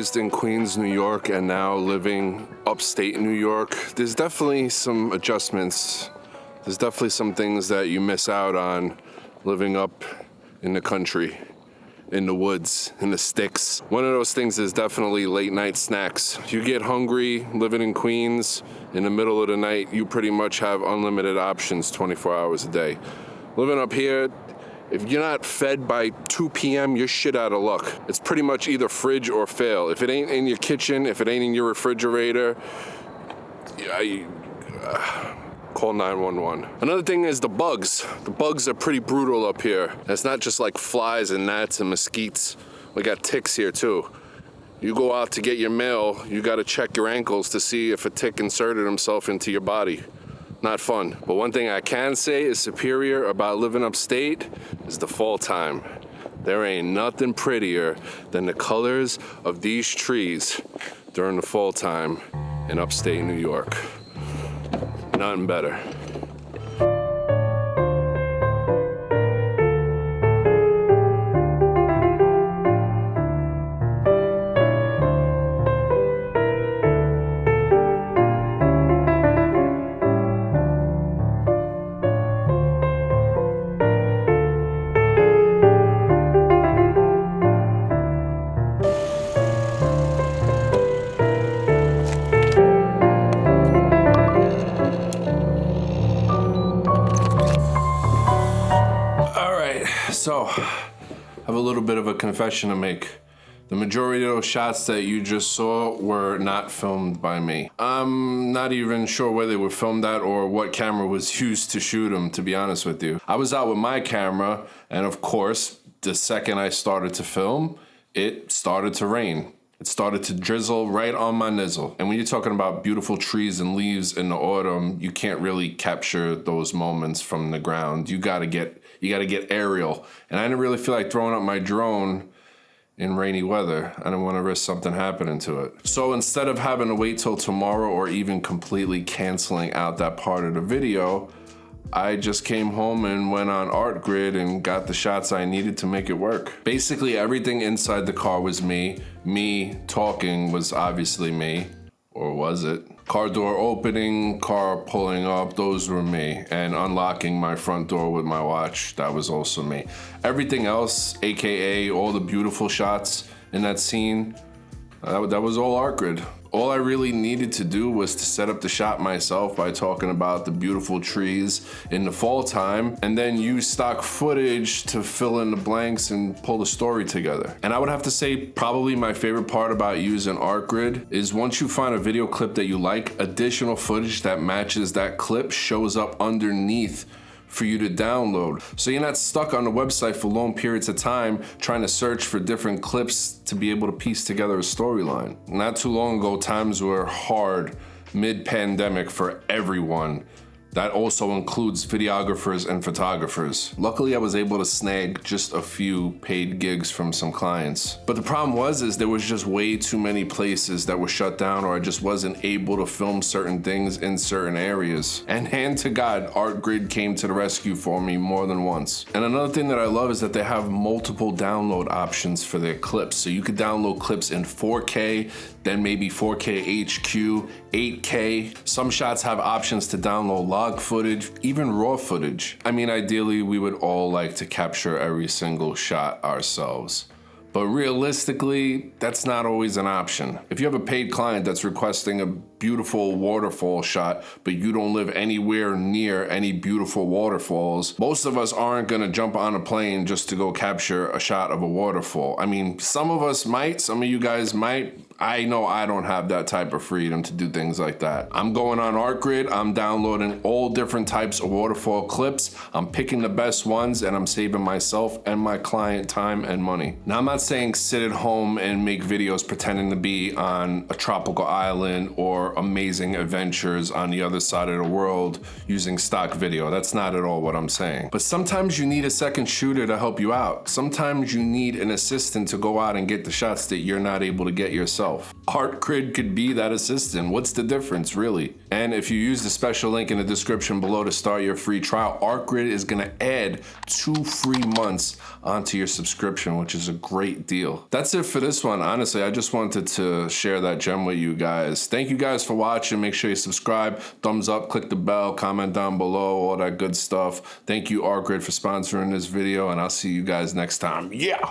raised in Queens, New York, and now living upstate New York, there's definitely some adjustments. There's definitely some things that you miss out on living up in the country, in the woods, in the sticks. One of those things is definitely late night snacks. You get hungry living in Queens, in the middle of the night, you pretty much have unlimited options 24 hours a day. Living up here, if you're not fed by 2 p.m., you're shit out of luck. It's pretty much either fridge or fail. If it ain't in your kitchen, if it ain't in your refrigerator, call 911. Another thing is the bugs. The bugs are pretty brutal up here. And it's not just like flies and gnats and mosquitoes. We got ticks here too. You go out to get your mail, you gotta check your ankles to see if a tick inserted himself into your body. Not fun. But one thing I can say is superior about living upstate is the fall time. There ain't nothing prettier than the colors of these trees during the fall time in upstate New York. Nothing better. So, I have a little bit of a confession to make. The majority of those shots that you just saw were not filmed by me. I'm not even sure where they were filmed at or what camera was used to shoot them, to be honest with you. I was out with my camera, and of course, the second I started to film, it started to rain. It started to drizzle right on my nizzle. And when you're talking about beautiful trees and leaves in the autumn, you can't really capture those moments from the ground. You gotta get aerial. And I didn't really feel like throwing up my drone in rainy weather. I didn't want to risk something happening to it. So instead of having to wait till tomorrow or even completely canceling out that part of the video, I just came home and went on ArtGrid and got the shots I needed to make it work. Basically everything inside the car was me. Me talking was obviously me, or was it? Car door opening, car pulling up, those were me. And unlocking my front door with my watch, that was also me. Everything else, AKA all the beautiful shots in that scene, that was all ArtGrid. All I really needed to do was to set up the shot myself by talking about the beautiful trees in the fall time, and then use stock footage to fill in the blanks and pull the story together. And I would have to say probably my favorite part about using ArtGrid is once you find a video clip that you like, additional footage that matches that clip shows up underneath for you to download. So you're not stuck on the website for long periods of time trying to search for different clips to be able to piece together a storyline. Not too long ago, times were hard mid-pandemic for everyone. That also includes videographers and photographers. Luckily, I was able to snag just a few paid gigs from some clients. But the problem is there was just way too many places that were shut down, or I just wasn't able to film certain things in certain areas. And hand to God, ArtGrid came to the rescue for me more than once. And another thing that I love is that they have multiple download options for their clips. So you could download clips in 4K, then maybe 4K HQ, 8K. Some shots have options to download log footage, even raw footage. I mean, ideally, we would all like to capture every single shot ourselves. But realistically, that's not always an option. If you have a paid client that's requesting a beautiful waterfall shot, but you don't live anywhere near any beautiful waterfalls, most of us aren't gonna jump on a plane just to go capture a shot of a waterfall. I mean, some of us might, some of you guys might. I know I don't have that type of freedom to do things like that. I'm going on ArtGrid, I'm downloading all different types of waterfall clips, I'm picking the best ones, and I'm saving myself and my client time and money. Now, I'm not saying sit at home and make videos pretending to be on a tropical island or amazing adventures on the other side of the world using stock video. That's not at all what I'm saying. But sometimes you need a second shooter to help you out. Sometimes you need an assistant to go out and get the shots that you're not able to get yourself. yourself. ArtGrid could be that assistant. What's the difference, really? And if you use the special link in the description below to start your free trial, ArtGrid is gonna add 2 free months onto your subscription, which is a great deal. That's it for this one. Honestly, I just wanted to share that gem with you guys. Thank you guys for watching. Make sure you subscribe, thumbs up, click the bell, comment down below, all that good stuff. Thank you, ArtGrid, for sponsoring this video, and I'll see you guys next time. Yeah!